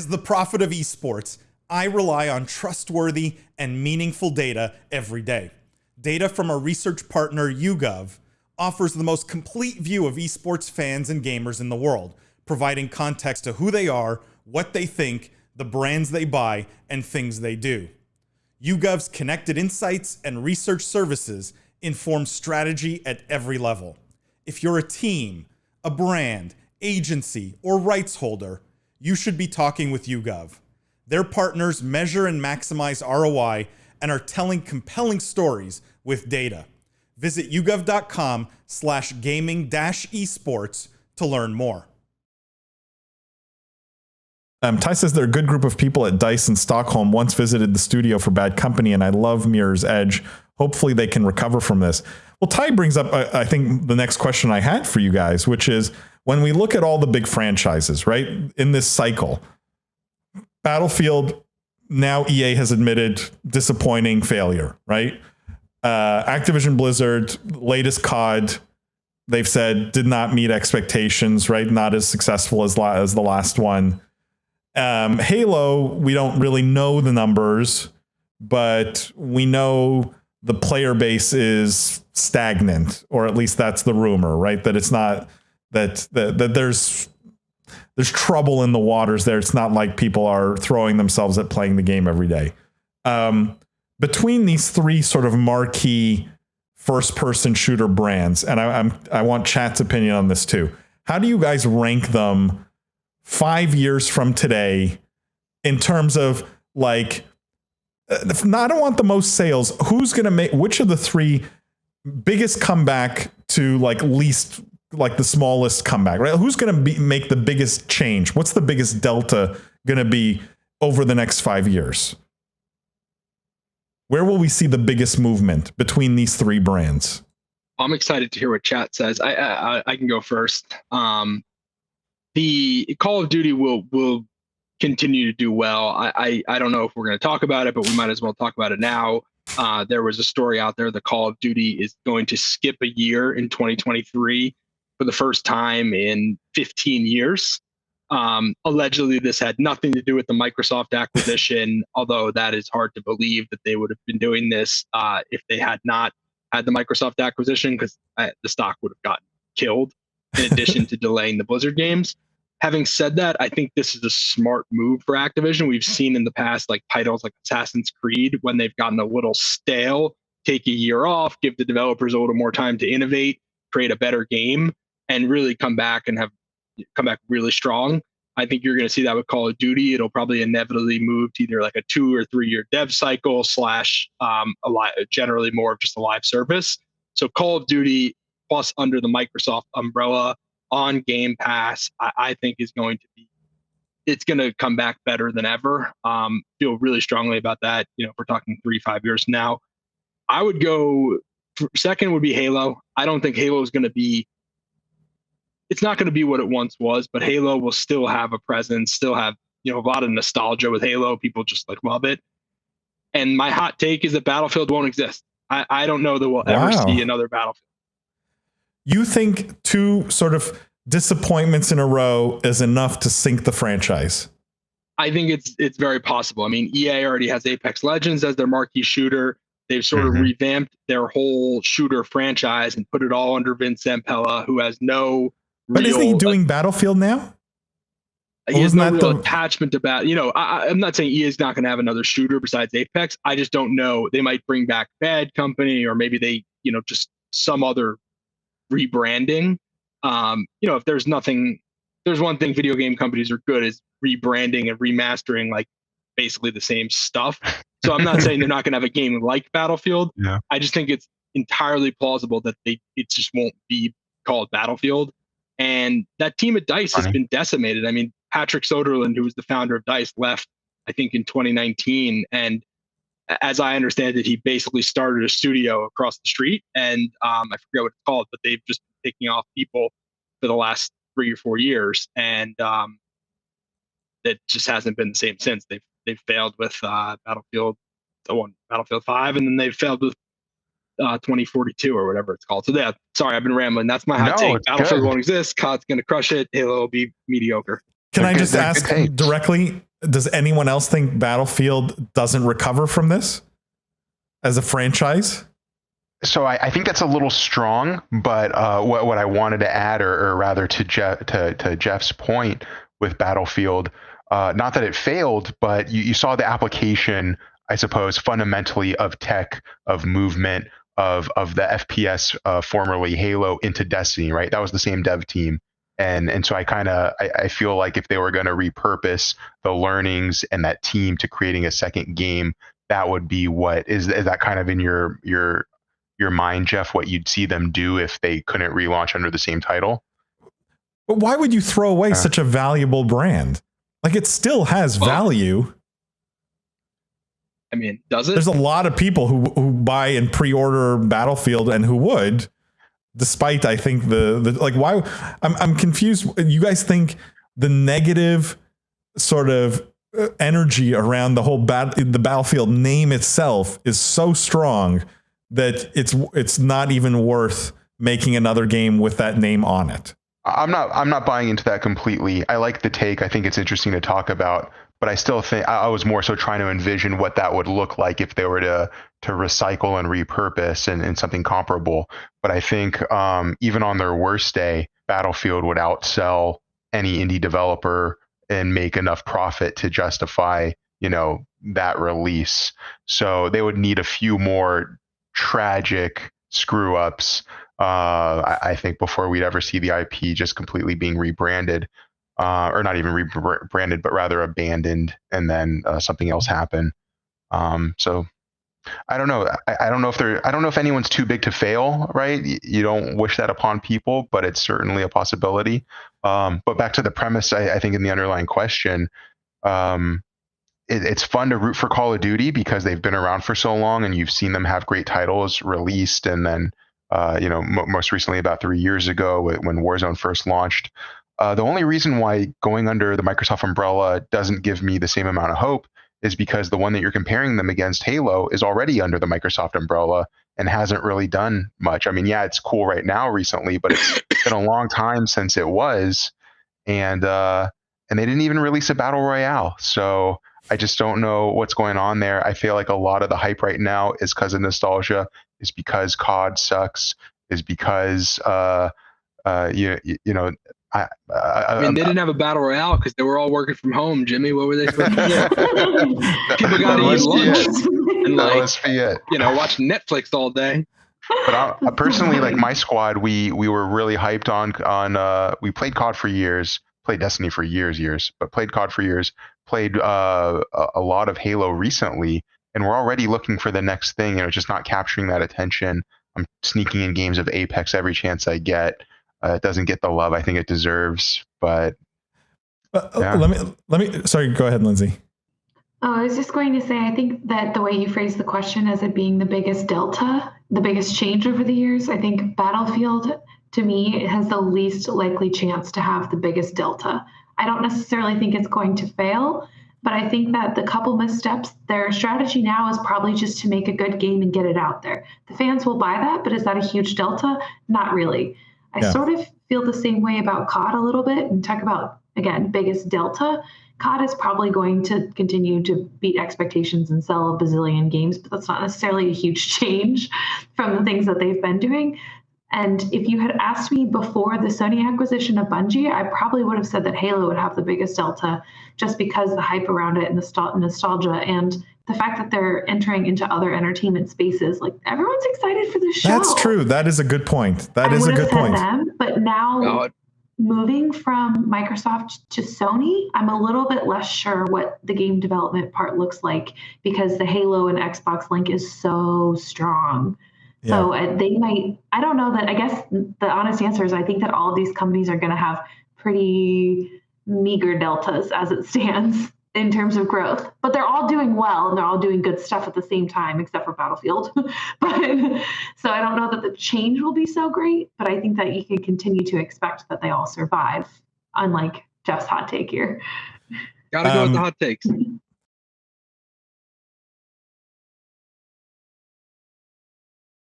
As the prophet of esports, I rely on trustworthy and meaningful data every day. Data from our research partner, YouGov, offers the most complete view of esports fans and gamers in the world, providing context to who they are, what they think, the brands they buy, and things they do. YouGov's connected insights and research services inform strategy at every level. If you're a team, a brand, agency, or rights holder, you should be talking with YouGov. Their partners measure and maximize ROI and are telling compelling stories with data. Visit yougov.com/gaming-esports to learn more. Ty says they're a good group of people at DICE in Stockholm. Once visited the studio for Bad Company, and I love Mirror's Edge. Hopefully they can recover from this. Well, Ty brings up, I think, the next question I had for you guys, which is when we look at all the big franchises, right, in this cycle, Battlefield, now EA has admitted disappointing failure, right? Activision Blizzard, latest COD, they've said did not meet expectations, right? Not as successful as the last one. Halo, we don't really know the numbers, but we know the player base is stagnant, or at least that's the rumor, right? That it's not that there's trouble in the waters there. It's not like people are throwing themselves at playing the game every day. Between these three sort of marquee first-person shooter brands, and I want chat's opinion on this too. How do you guys rank them 5 years from today in terms of like? I don't want the most sales. Who's going to make which of the three biggest comeback to like least, like the smallest comeback, right? Who's going to make the biggest change? What's the biggest delta going to be over the next 5 years? Where will we see the biggest movement between these three brands? I'm excited to hear what chat says. I can go first. The Call of Duty will continue to do well. I don't know if we're going to talk about it, but we might as well talk about it now. There was a story out there. The Call of Duty is going to skip a year in 2023 for the first time in 15 years. Allegedly, this had nothing to do with the Microsoft acquisition, although that is hard to believe that they would have been doing this if they had not had the Microsoft acquisition, because the stock would have gotten killed in addition to delaying the Blizzard games. Having said that, I think this is a smart move for Activision. We've seen in the past, like titles like Assassin's Creed, when they've gotten a little stale, take a year off, give the developers a little more time to innovate, create a better game, and really come back really strong. I think you're going to see that with Call of Duty. It'll probably inevitably move to either like a 2 or 3 year dev cycle / generally more of just a live service. So Call of Duty plus under the Microsoft umbrella on Game Pass, I think it's going to come back better than ever. Feel really strongly about that. If we're talking 3-5 years from now, I would go second would be Halo. I don't think Halo is going to be, it's not going to be what it once was, but Halo will still have a presence, still have, a lot of nostalgia with Halo. People just love it. And my hot take is that Battlefield won't exist. I don't know that we'll ever see another Battlefield. You think 2 sort of disappointments in a row is enough to sink the franchise? I think it's very possible. I mean, EA already has Apex Legends as their marquee shooter. They've sort of revamped their whole shooter franchise and put it all under Vince Zampella, who has no But isn't he doing Battlefield now? He has no real attachment to I'm not saying EA is not going to have another shooter besides Apex. I just don't know. They might bring back Bad Company, or maybe they, just some other rebranding. If there's one thing video game companies are good is rebranding and remastering like basically the same stuff. So I'm not saying they're not going to have a game like Battlefield. Yeah. I just think it's entirely plausible that it just won't be called Battlefield. And that team at DICE has been decimated. I mean, Patrick Soderlund, who was the founder of DICE, left, I think, in 2019. And as I understand it, he basically started a studio across the street. And I forget what it's called, but they've just been picking off people for the last 3 or 4 years. And it just hasn't been the same since. They've failed with Battlefield 5, and then they've failed with 2042 or whatever it's called. So yeah, sorry, I've been rambling. That's my hot take. Battlefield won't exist. COD's going to crush it. Halo will be mediocre. Can I just ask directly, Does anyone else think Battlefield doesn't recover from this as a franchise? So I think that's a little strong, but what I wanted to add, or rather to Jeff's point with Battlefield, not that it failed, but you saw the application, I suppose, fundamentally of tech, of movement, of the FPS, formerly Halo, into Destiny, right? That was the same dev team. And so I feel like if they were going to repurpose the learnings and that team to creating a second game, that would be what is that kind of in your mind, Jeff, what you'd see them do if they couldn't relaunch under the same title? But why would you throw away such a valuable brand? Like, it still has value. I mean, does it? There's a lot of people who buy and pre-order Battlefield and who would, despite, I think, the like, why I'm confused. You guys think the negative sort of energy around the whole the Battlefield name itself is so strong that it's not even worth making another game with that name on it? I'm not buying into that completely. I like the take. I think it's interesting to talk about, but I still think I was more so trying to envision what that would look like if they were to recycle and repurpose and something comparable. But I think even on their worst day, Battlefield would outsell any indie developer and make enough profit to justify, that release. So they would need a few more tragic screw ups, I think, before we'd ever see the IP just completely being rebranded, or not even rebranded, but rather abandoned, and then something else happen. So I don't know. I don't know if anyone's too big to fail, right? You don't wish that upon people, but it's certainly a possibility. But back to the premise, I think in the underlying question, it's fun to root for Call of Duty because they've been around for so long and you've seen them have great titles released. And then, most recently about 3 years ago when Warzone first launched. The only reason why going under the Microsoft umbrella doesn't give me the same amount of hope is because the one that you're comparing them against, Halo, is already under the Microsoft umbrella and hasn't really done much. I mean, yeah, it's cool right now recently, but it's been a long time since it was. And they didn't even release a battle royale. So I just don't know what's going on there. I feel like a lot of the hype right now is because of nostalgia, is because COD sucks, is because I mean, they didn't have a battle royale because they were all working from home. Jimmy, what were they supposed to do? People got to eat lunch and watch Netflix all day. But I personally, like my squad, we were really hyped on. We played COD for years, played Destiny for years, but played COD for years. Played a lot of Halo recently, and we're already looking for the next thing. Just not capturing that attention. I'm sneaking in games of Apex every chance I get. It doesn't get the love I think it deserves, but yeah. Let me. Sorry, go ahead, Lindsay. Oh, I was just going to say, I think that the way you phrased the question as it being the biggest delta, the biggest change over the years, I think Battlefield, to me, has the least likely chance to have the biggest delta. I don't necessarily think it's going to fail, but I think that the couple missteps, their strategy now is probably just to make a good game and get it out there. The fans will buy that, but is that a huge delta? Not really. I sort of feel the same way about COD a little bit, and talk about, again, biggest delta. COD is probably going to continue to beat expectations and sell a bazillion games, but that's not necessarily a huge change from the things that they've been doing. And if you had asked me before the Sony acquisition of Bungie, I probably would have said that Halo would have the biggest delta, just because the hype around it and the nostalgia and the fact that they're entering into other entertainment spaces. Like, everyone's excited for this show. That's true. That is a good point. That is a good point. But now moving from Microsoft to Sony, I'm a little bit less sure what the game development part looks like, because the Halo and Xbox link is so strong. Yeah. So they might, I don't know that, I guess the honest answer is I think that all of these companies are going to have pretty meager deltas as it stands in terms of growth, but they're all doing well and they're all doing good stuff at the same time, except for Battlefield. So I don't know that the change will be so great, but I think that you can continue to expect that they all survive, unlike Jeff's hot take here. Gotta go with the hot takes.